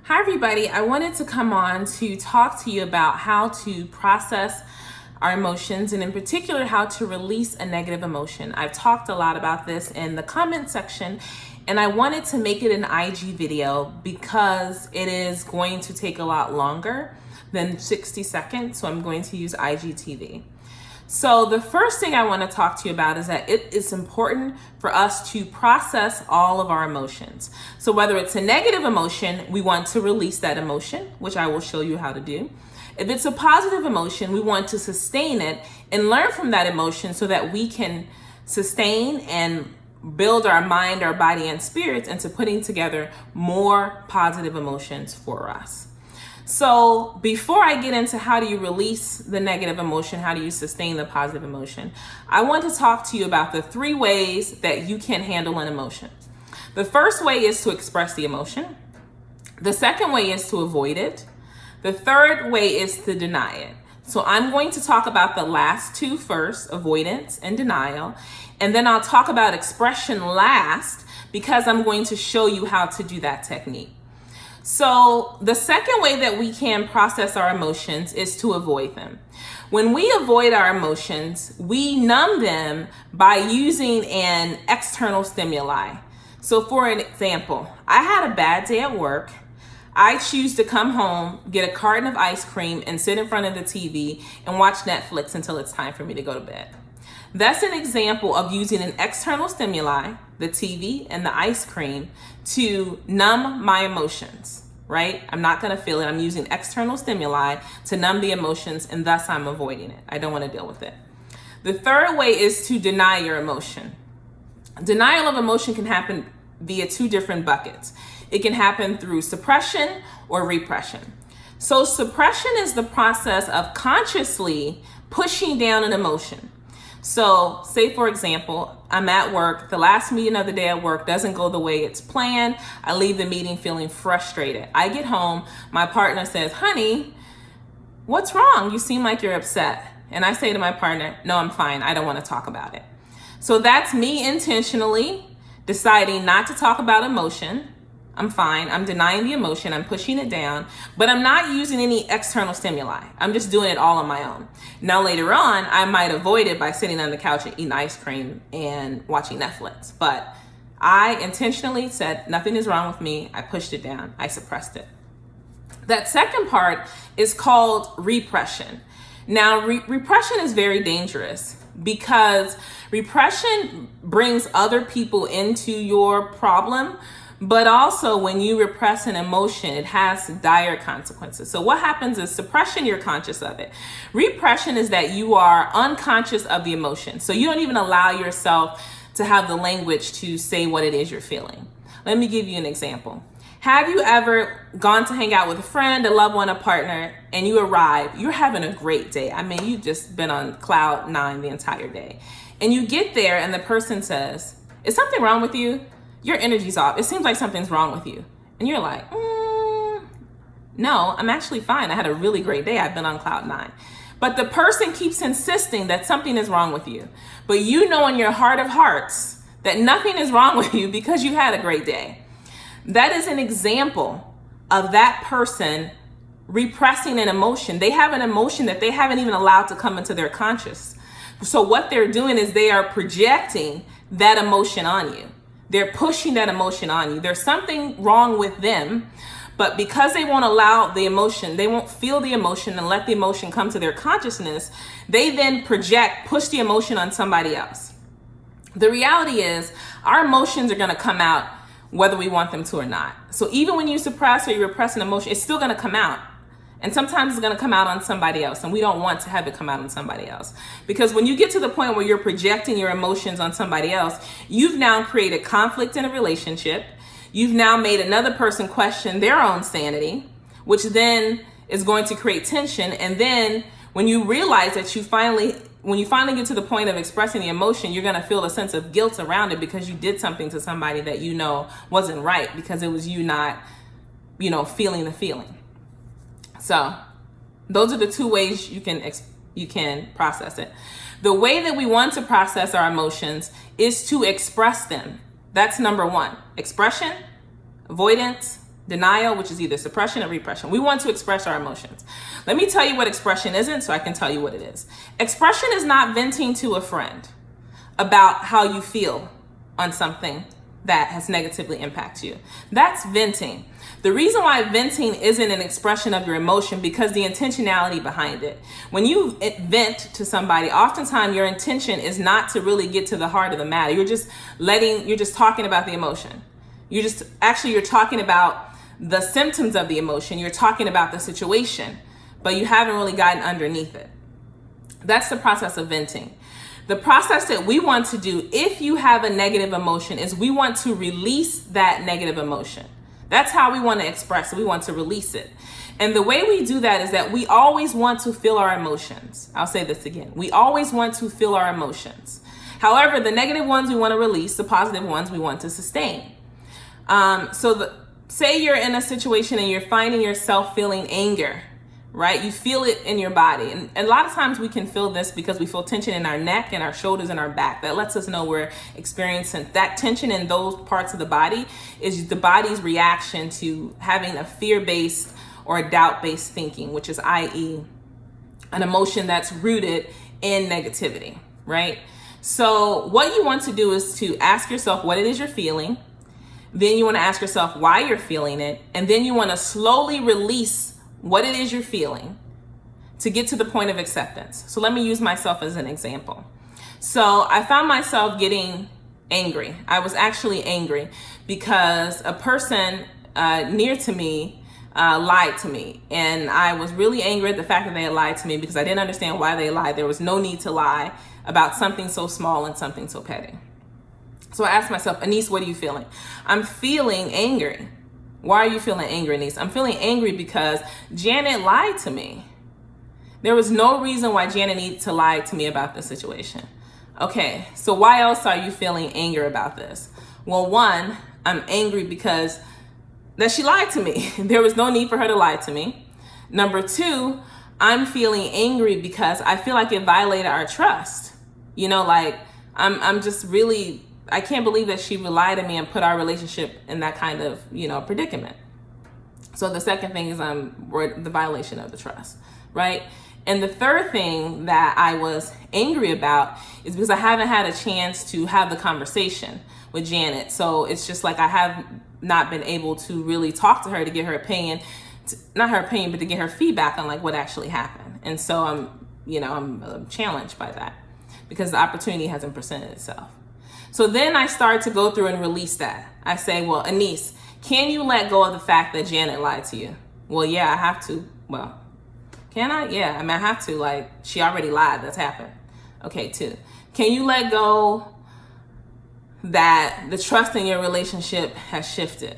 Hi everybody, I wanted to come on to talk to you about how to process our emotions and in particular how to release a negative emotion. I've talked a lot about this in the comment section and I wanted to make it an IG video because it is going to take a lot longer than 60 seconds, so I'm going to use IGTV. So the first thing I want to talk to you about is that it is important for us to process all of our emotions. So whether it's a negative emotion, we want to release that emotion, which I will show you how to do. If it's a positive emotion, we want to sustain it and learn from that emotion so that we can sustain and build our mind, our body, and spirits into putting together more positive emotions for us. So before I get into how do you release the negative emotion, how do you sustain the positive emotion, I want to talk to you about the 3 ways that you can handle an emotion. The first way is to express the emotion. The second way is to avoid it. The third way is to deny it. So I'm going to talk about the last 2 first, avoidance and denial, and then I'll talk about expression last because I'm going to show you how to do that technique. So the second way that we can process our emotions is to avoid them. When we avoid our emotions, we numb them by using an external stimuli. So for an example, I had a bad day at work. I choose to come home, get a carton of ice cream, and sit in front of the TV and watch Netflix until it's time for me to go to bed. That's an example of using an external stimuli, the TV and the ice cream, to numb my emotions, right? I'm not gonna feel it. I'm using external stimuli to numb the emotions and thus I'm avoiding it. I don't wanna deal with it. The third way is to deny your emotion. Denial of emotion can happen via 2 different buckets. It can happen through suppression or repression. So suppression is the process of consciously pushing down an emotion. So say for example, I'm at work, the last meeting of the day at work doesn't go the way it's planned. I leave the meeting feeling frustrated. I get home, my partner says, honey, what's wrong? You seem like you're upset. And I say to my partner, no, I'm fine. I don't want to talk about it. So that's me intentionally deciding not to talk about emotion. I'm fine. I'm denying the emotion. I'm pushing it down, but I'm not using any external stimuli. I'm just doing it all on my own. Now, later on, I might avoid it by sitting on the couch and eating ice cream and watching Netflix, but I intentionally said nothing is wrong with me. I pushed it down. I suppressed it. That second part is called repression. Now, repression is very dangerous because repression brings other people into your problem. But also when you repress an emotion, it has dire consequences. So what happens is suppression, you're conscious of it. Repression is that you are unconscious of the emotion. So you don't even allow yourself to have the language to say what it is you're feeling. Let me give you an example. Have you ever gone to hang out with a friend, a loved one, a partner, and you arrive, you're having a great day. I mean, you've just been on cloud 9 the entire day. And you get there and the person says, is something wrong with you? Your energy's off. It seems like something's wrong with you. And you're like, no, I'm actually fine. I had a really great day. I've been on cloud 9. But the person keeps insisting that something is wrong with you. But you know in your heart of hearts that nothing is wrong with you because you had a great day. That is an example of that person repressing an emotion. They have an emotion that they haven't even allowed to come into their conscious. So what they're doing is they are projecting that emotion on you. They're pushing that emotion on you. There's something wrong with them, but because they won't allow the emotion, they won't feel the emotion and let the emotion come to their consciousness, they then push the emotion on somebody else. The reality is our emotions are gonna come out whether we want them to or not. So even when you suppress or you repress an emotion, it's still gonna come out. And sometimes it's gonna come out on somebody else, and we don't want to have it come out on somebody else. Because when you get to the point where you're projecting your emotions on somebody else, you've now created conflict in a relationship. You've now made another person question their own sanity, which then is going to create tension. And then when you realize that when you finally get to the point of expressing the emotion, you're gonna feel a sense of guilt around it because you did something to somebody that you know wasn't right because it was you not, feeling the feeling. So those are the 2 ways you can process it. The way that we want to process our emotions is to express them. That's number 1. Expression, avoidance, Denial, which is either suppression or repression. We want to express our emotions. Let me tell you what expression isn't so I can tell you what it is. Expression is not venting to a friend about how you feel on something that has negatively impacted you. That's venting. The reason why venting isn't an expression of your emotion because the intentionality behind it. When you vent to somebody, oftentimes your intention is not to really get to the heart of the matter. You're just talking about the emotion. You're talking about the symptoms of the emotion. You're talking about the situation, but you haven't really gotten underneath it. That's the process of venting. The process that we want to do if you have a negative emotion is we want to release that negative emotion. That's how we want to express it. We want to release it. And the way we do that is that we always want to feel our emotions. I'll say this again. We always want to feel our emotions. However, the negative ones we want to release, the positive ones we want to sustain. Say you're in a situation and you're finding yourself feeling anger, right? You feel it in your body. And a lot of times we can feel this because we feel tension in our neck and our shoulders and our back. That lets us know we're experiencing that tension in those parts of the body is the body's reaction to having a fear-based or a doubt-based thinking, which is i.e. an emotion that's rooted in negativity, right? So what you want to do is to ask yourself what it is you're feeling. Then you want to ask yourself why you're feeling it. And then you want to slowly release what it is you're feeling to get to the point of acceptance. So let me use myself as an example. So I found myself getting angry. I was actually angry because a person near to me lied to me. And I was really angry at the fact that they had lied to me because I didn't understand why they lied. There was no need to lie about something so small and something so petty. So I asked myself, Anise, what are you feeling? I'm feeling angry. Why are you feeling angry, Anise? I'm feeling angry because Janet lied to me. There was no reason why Janet needed to lie to me about this situation. Okay, so why else are you feeling anger about this? Well, one, I'm angry because that she lied to me. There was no need for her to lie to me. Number two, I'm feeling angry because I feel like it violated our trust. I'm just really, I can't believe that she relied on me and put our relationship in that kind of, predicament. So the second thing is the violation of the trust, right? And the third thing that I was angry about is because I haven't had a chance to have the conversation with Janet. So it's just like I have not been able to really talk to her to get her opinion, not her opinion, but to get her feedback on like what actually happened. And so I'm challenged by that because the opportunity hasn't presented itself. So then I start to go through and release that. I say, well, Anise, can you let go of the fact that Janet lied to you? Well, yeah, I have to. Well, can I? Yeah, I have to. Like, she already lied. That's happened. Okay, 2. Can you let go that the trust in your relationship has shifted?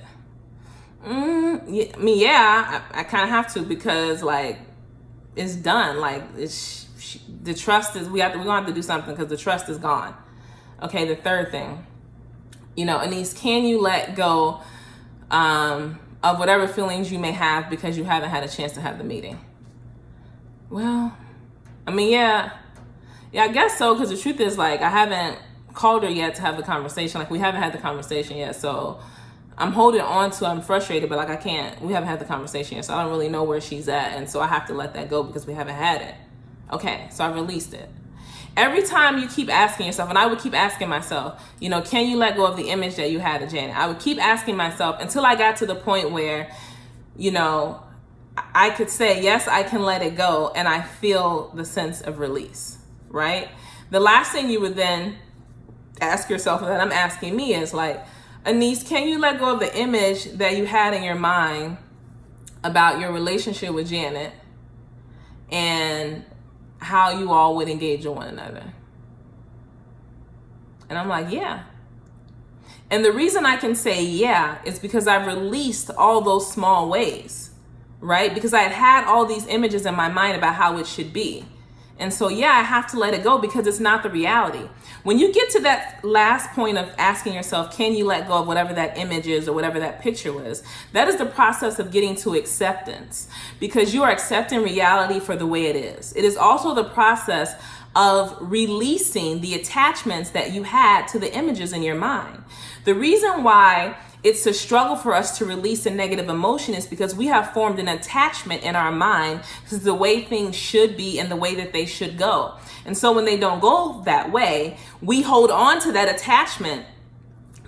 Yeah, I kind of have to because, like, it's done. Like, the trust is, we're going to have to do something because the trust is gone. Okay, the third thing, Anise, can you let go of whatever feelings you may have because you haven't had a chance to have the meeting? Well, yeah, I guess so, because the truth is, like, I haven't called her yet to have the conversation. Like, we haven't had the conversation yet, so I'm holding on to, I'm frustrated, but, like, we haven't had the conversation yet, so I don't really know where she's at, and so I have to let that go because we haven't had it. Okay, so I released it. Every time you keep asking yourself, and I would keep asking myself, can you let go of the image that you had of Janet? I would keep asking myself until I got to the point where, I could say, yes, I can let it go, and I feel the sense of release, right? The last thing you would then ask yourself, and that I'm asking me, is like, Anise, can you let go of the image that you had in your mind about your relationship with Janet and how you all would engage with one another? And I'm like, yeah. And the reason I can say yeah is because I've released all those small ways, right? Because I had all these images in my mind about how it should be. And so, yeah, I have to let it go because it's not the reality. When you get to that last point of asking yourself, can you let go of whatever that image is or whatever that picture was? That is the process of getting to acceptance, because you are accepting reality for the way it is. It is also the process of releasing the attachments that you had to the images in your mind. The reason why it's a struggle for us to release a negative emotion is because we have formed an attachment in our mind to the way things should be and the way that they should go. And so when they don't go that way, we hold on to that attachment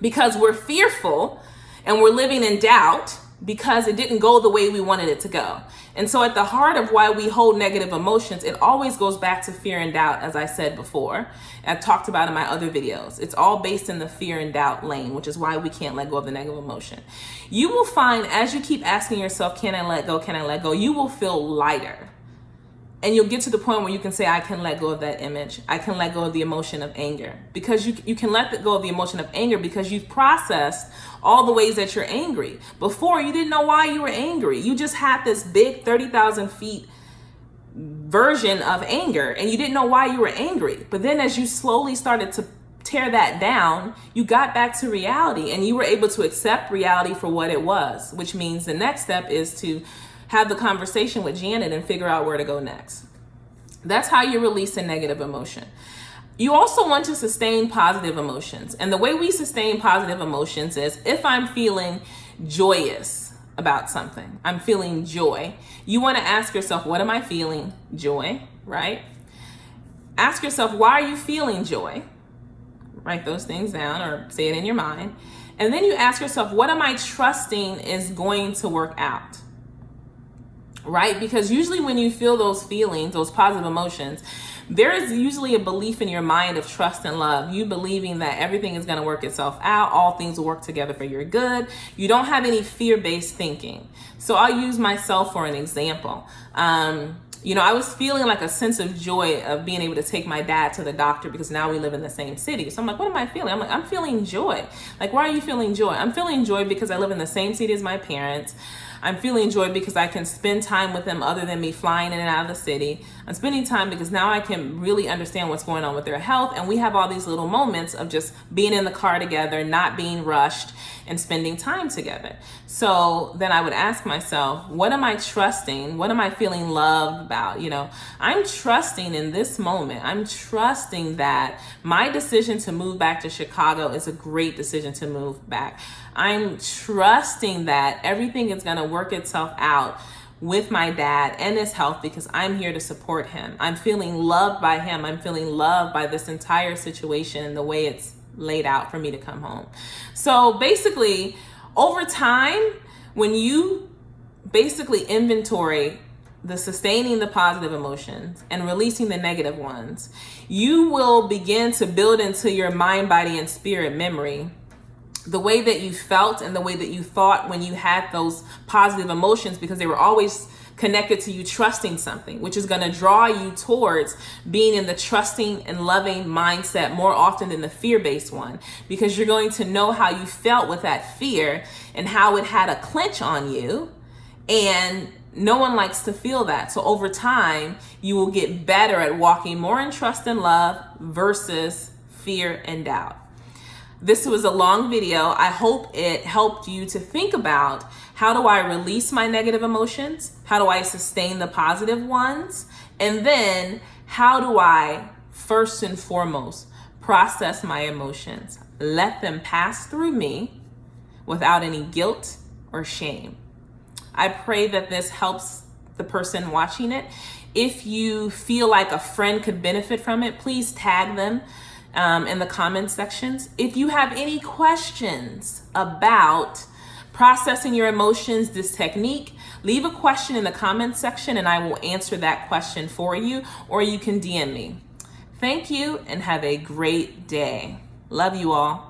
because we're fearful and we're living in doubt because it didn't go the way we wanted it to go. And so at the heart of why we hold negative emotions, it always goes back to fear and doubt, as I said before. I've talked about in my other videos. It's all based in the fear and doubt lane, which is why we can't let go of the negative emotion. You will find as you keep asking yourself, can I let go? Can I let go? You will feel lighter. And you'll get to the point where you can say, I can let go of that image. I can let go of the emotion of anger. Because you can let go of the emotion of anger because you've processed all the ways that you're angry. Before, you didn't know why you were angry. You just had this big 30,000 feet version of anger and you didn't know why you were angry. But then as you slowly started to tear that down, you got back to reality and you were able to accept reality for what it was, which means the next step is to have the conversation with Janet and figure out where to go next. That's how you release a negative emotion. You also want to sustain positive emotions. And the way we sustain positive emotions is if I'm feeling joyous about something, I'm feeling joy. You want to ask yourself, what am I feeling? Joy, right? Ask yourself, why are you feeling joy? Write those things down or say it in your mind. And then you ask yourself, what am I trusting is going to work out? Right? Because usually when you feel those feelings, those positive emotions, there is usually a belief in your mind of trust and love. You believing that everything is going to work itself out. All things will work together for your good. You don't have any fear-based thinking. So I'll use myself for an example. I was feeling like a sense of joy of being able to take my dad to the doctor because now we live in the same city. So I'm like, what am I feeling? I'm like, I'm feeling joy. Like, why are you feeling joy? I'm feeling joy because I live in the same city as my parents. I'm feeling joy because I can spend time with them other than me flying in and out of the city. I'm spending time because now I can really understand what's going on with their health. And we have all these little moments of just being in the car together, not being rushed and spending time together. So then I would ask myself, what am I trusting? What am I feeling loved about? I'm trusting in this moment. I'm trusting that my decision to move back to Chicago is a great decision to move back. I'm trusting that everything is going to work itself out with my dad and his health because I'm here to support him. I'm feeling loved by him. I'm feeling loved by this entire situation and the way it's laid out for me to come home. So basically, over time, when you basically inventory the sustaining the positive emotions and releasing the negative ones, you will begin to build into your mind, body, and spirit memory the way that you felt and the way that you thought when you had those positive emotions, because they were always connected to you trusting something, which is going to draw you towards being in the trusting and loving mindset more often than the fear-based one, because you're going to know how you felt with that fear and how it had a clench on you. And no one likes to feel that. So over time, you will get better at walking more in trust and love versus fear and doubt. This was a long video. I hope it helped you to think about, how do I release my negative emotions? How do I sustain the positive ones? And then how do I, first and foremost, process my emotions? Let them pass through me without any guilt or shame. I pray that this helps the person watching it. If you feel like a friend could benefit from it, please tag them in the comment sections. If you have any questions about processing your emotions, this technique, leave a question in the comment section and I will answer that question for you, or you can DM me. Thank you and have a great day. Love you all.